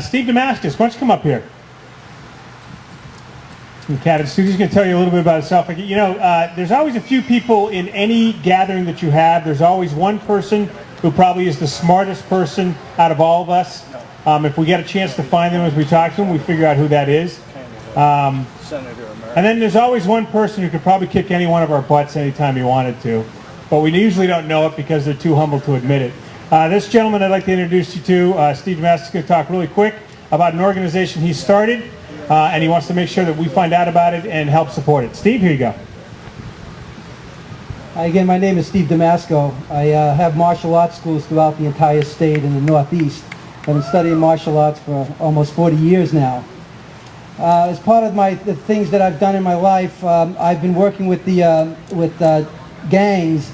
Steve DeMascus, why don't you come up here? Okay, Steve's going to tell you a little bit about himself. You know, there's always a few people in any gathering that you have. There's always one person who probably is the smartest person out of all of us. If we get a chance to find them as we talk to them, we figure out who that is. And then there's always one person who could probably kick any one of our butts anytime he wanted to. But we usually don't know it because they're too humble to admit it. This gentleman I'd like to introduce you to, Steve DeMascus, is going to talk really quick about an organization he started, and he wants to make sure that we find out about it and help support it. Steve, here you go. Hi, again, my name is Steve DeMascus. I have martial arts schools throughout the entire state in the Northeast. I've been studying martial arts for almost 40 years now. As part of the things that I've done in my life, I've been working with gangs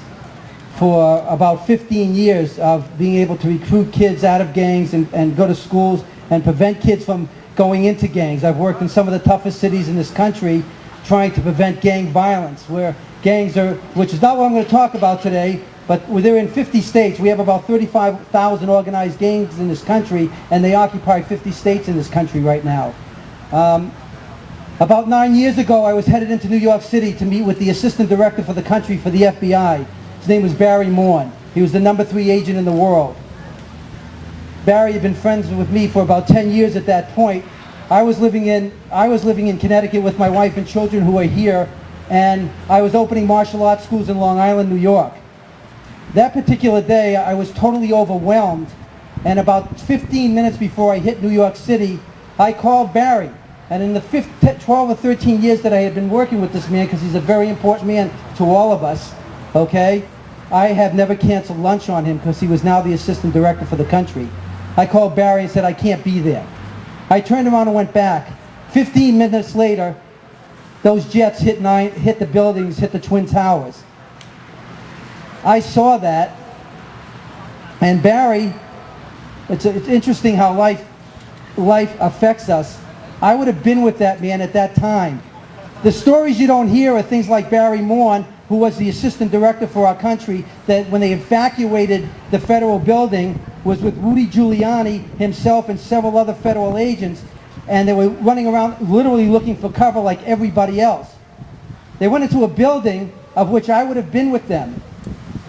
for about 15 years of being able to recruit kids out of gangs and go to schools and prevent kids from going into gangs. I've worked in some of the toughest cities in this country trying to prevent gang violence, where gangs are, which is not what I'm going to talk about today, but they're in 50 states. We have about 35,000 organized gangs in this country, and they occupy 50 states in this country right now. About 9 years ago, I was headed into New York City to meet with the assistant director for the country for the FBI. His name was Barry Morn. He was the #3 agent in the world. Barry had been friends with me for about 10 years at that point. I was living in Connecticut with my wife and children who are here, and I was opening martial arts schools in Long Island, New York. That particular day, I was totally overwhelmed, and about 15 minutes before I hit New York City, I called Barry. And in the 12 or 13 years that I had been working with this man, because he's a very important man to all of us, okay, I have never canceled lunch on him because he was now the assistant director for the country. I called Barry and said, I can't be there. I turned around and went back. 15 minutes later, those jets hit the buildings, hit the Twin Towers. I saw that, and Barry, it's interesting how life affects us. I would have been with that man at that time. The stories you don't hear are things like Barry Morn, who was the assistant director for our country, that when they evacuated the federal building was with Rudy Giuliani himself and several other federal agents, and they were running around literally looking for cover like everybody else. They went into a building of which I would have been with them,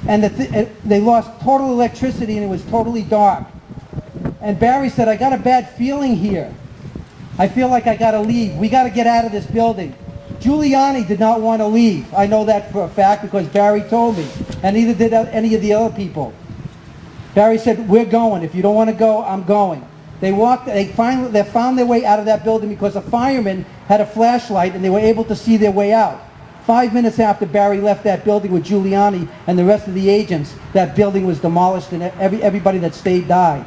and they lost total electricity and it was totally dark. And Barry said, I got a bad feeling here. I feel like I got to leave. We got to get out of this building. Giuliani did not want to leave. I know that for a fact because Barry told me, and neither did any of the other people. Barry said, we're going. If you don't want to go, I'm going. They found their way out of that building because a fireman had a flashlight and they were able to see their way out. 5 minutes after Barry left that building with Giuliani and the rest of the agents, that building was demolished and everybody that stayed died.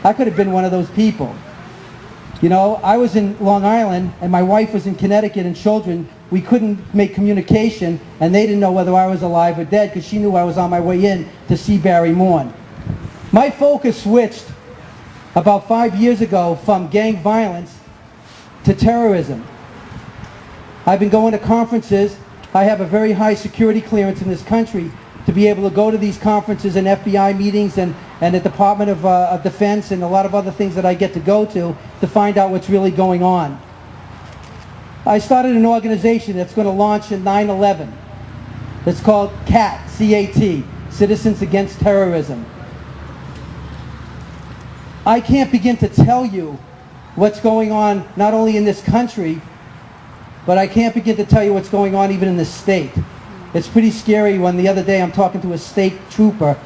I could have been one of those people. You know, I was in Long Island and my wife was in Connecticut and children. We couldn't make communication and they didn't know whether I was alive or dead because she knew I was on my way in to see Barry Morn. My focus switched about 5 years ago from gang violence to terrorism. I've been going to conferences. I have a very high security clearance in this country to be able to go to these conferences and FBI meetings and the Department of Defense and a lot of other things that I get to go to find out what's really going on. I started an organization that's going to launch in 9/11. It's called CAT, C-A-T, Citizens Against Terrorism. I can't begin to tell you what's going on not only in this country, but I can't begin to tell you what's going on even in this state. It's pretty scary when the other day I'm talking to a state trooper,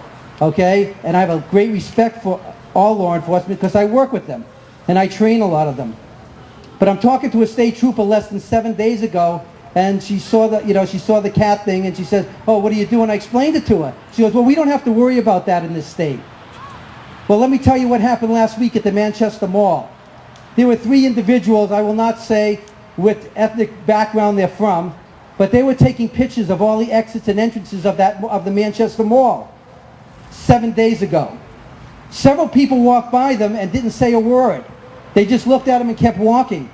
okay, and I have a great respect for all law enforcement because I work with them and I train a lot of them. But I'm talking to a state trooper less than 7 days ago, and she saw the cat thing, and she says, "Oh, what are you doing?" I explained it to her. She goes, "Well, we don't have to worry about that in this state." Well, let me tell you what happened last week at the Manchester Mall. There were 3 individuals, I will not say with ethnic background they're from, but they were taking pictures of all the exits and entrances of the Manchester Mall 7 days ago. Several people walked by them and didn't say a word. They just looked at them and kept walking.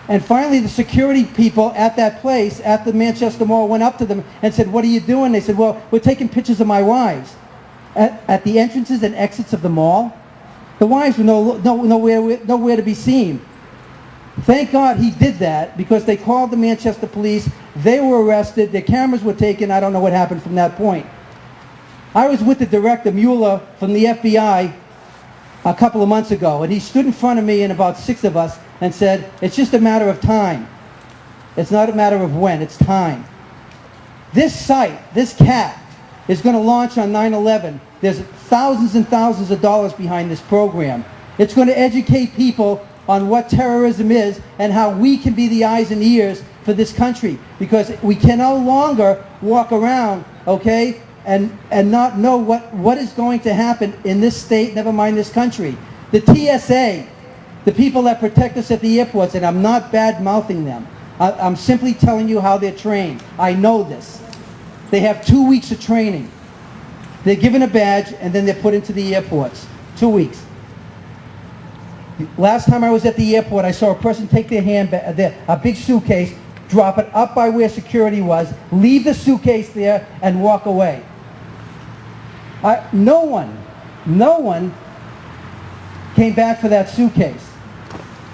And finally the security people at that place, at the Manchester Mall, went up to them and said, "What are you doing?" They said, "Well, we're taking pictures of my wives." At the entrances and exits of the mall, The wives were nowhere to be seen. Thank God he did that, because they called the Manchester police. They were arrested. Their cameras were taken. I don't know what happened from that point. I was with the director, Mueller, from the FBI a couple of months ago, and he stood in front of me and about 6 of us and said, it's just a matter of time. It's not a matter of when, it's time. This site, this cat, is going to launch on 9/11. There's thousands and thousands of dollars behind this program. It's going to educate people on what terrorism is and how we can be the eyes and ears for this country, because we can no longer walk around, okay, and not know what is going to happen in this state, never mind this country. The TSA, the people that protect us at the airports, and I'm not bad-mouthing them. I'm simply telling you how they're trained. I know this. They have 2 weeks of training. They're given a badge, and then they're put into the airports. 2 weeks. Last time I was at the airport, I saw a person take their handbag, a big suitcase, drop it up by where security was, leave the suitcase there, and walk away. No one came back for that suitcase.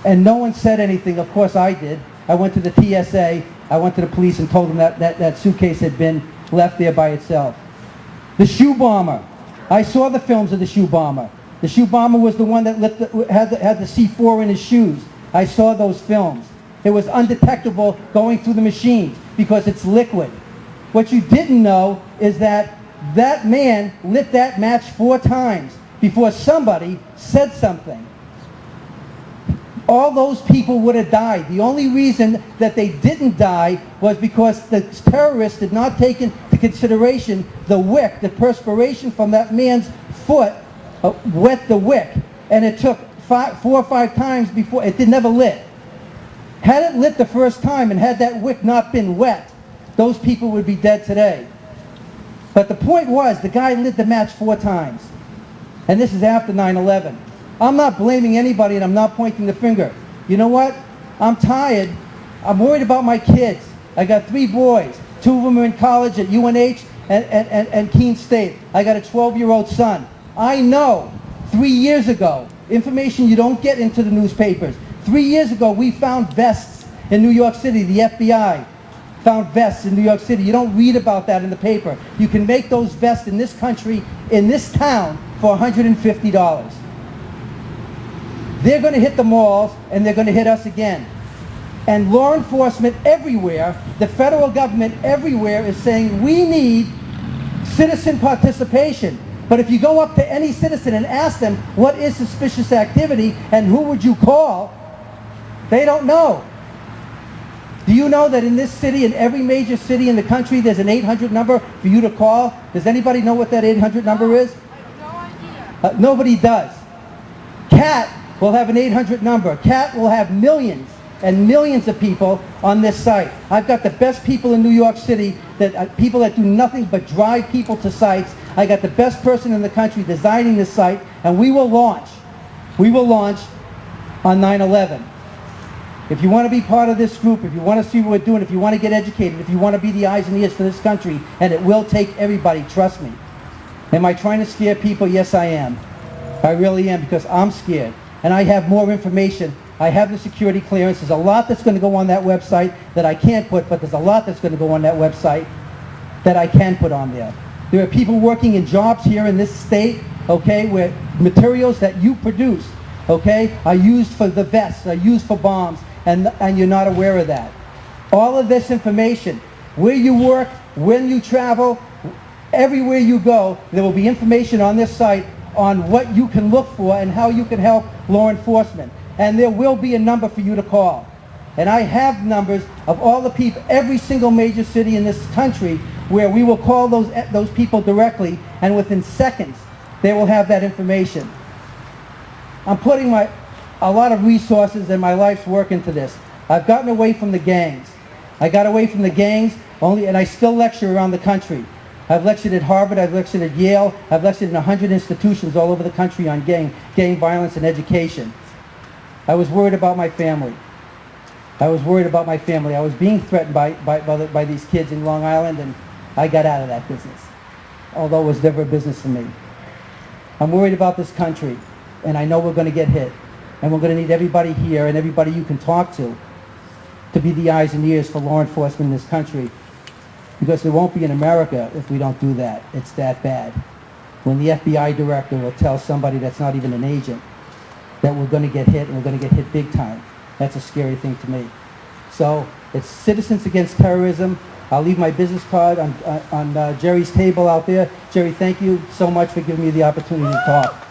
And no one said anything. Of course I did. I went to the TSA, I went to the police and told them that suitcase had been left there by itself. The shoe bomber. I saw the films of the shoe bomber. The shoe bomber was the one that had the C4 in his shoes. I saw those films. It was undetectable going through the machines because it's liquid. What you didn't know is that that man lit that match 4 times before somebody said something. All those people would have died. The only reason that they didn't die was because the terrorists did not take into consideration the wick, the perspiration from that man's foot wet the wick. And it took 4 or 5 times before, it never lit. Had it lit the first time and had that wick not been wet, those people would be dead today. But the point was, the guy lit the match 4 times. And this is after 9/11. I'm not blaming anybody and I'm not pointing the finger. You know what? I'm tired. I'm worried about my kids. I got 3 boys. 2 of them are in college at UNH and Keene State. I got a 12-year-old son. I know 3 years ago, information you don't get into the newspapers. 3 years ago, we found vests in New York City. The FBI found vests in New York City. You don't read about that in the paper. You can make those vests in this country, in this town, for $150. They're going to hit the malls, and they're going to hit us again. And law enforcement everywhere, the federal government everywhere is saying, we need citizen participation. But if you go up to any citizen and ask them, what is suspicious activity, and who would you call, they don't know. Do you know that in this city, in every major city in the country, there's an 800 number for you to call? Does anybody know what that 800 number is? I have no idea. Nobody does. CAT will have an 800 number. CAT will have millions and millions of people on this site. I've got the best people in New York City, people that do nothing but drive people to sites. I got the best person in the country designing this site, and we will launch on 9/11. If you want to be part of this group, if you want to see what we're doing, if you want to get educated, if you want to be the eyes and ears for this country, and it will take everybody, trust me. Am I trying to scare people? Yes, I am. I really am, because I'm scared. And I have more information. I have the security clearance. There's a lot that's going to go on that website that I can't put, but there's a lot that's going to go on that website that I can put on there. There are people working in jobs here in this state, okay, where materials that you produce, okay, are used for the vests, are used for bombs, and you're not aware of that. All of this information, where you work, when you travel, everywhere you go, there will be information on this site on what you can look for and how you can help law enforcement. And there will be a number for you to call. And I have numbers of all the people, every single major city in this country, where we will call those people directly, and within seconds, they will have that information. I'm putting a lot of resources and my life's work into this. I've gotten away from the gangs. I got away from the gangs and I still lecture around the country. I've lectured at Harvard, I've lectured at Yale, I've lectured in 100 institutions all over the country on gang violence and education. I was worried about my family. I was worried about my family. I was being threatened by these kids in Long Island, and I got out of that business, although it was never a business for me. I'm worried about this country. and I know we're going to get hit. And we're going to need everybody here and everybody you can talk to be the eyes and ears for law enforcement in this country. Because it won't be in America if we don't do that. It's that bad. When the FBI director will tell somebody that's not even an agent that we're going to get hit, and we're going to get hit big time, that's a scary thing to me. So it's Citizens Against Terrorism. I'll leave my business card on Jerry's table out there. Jerry, thank you so much for giving me the opportunity to talk.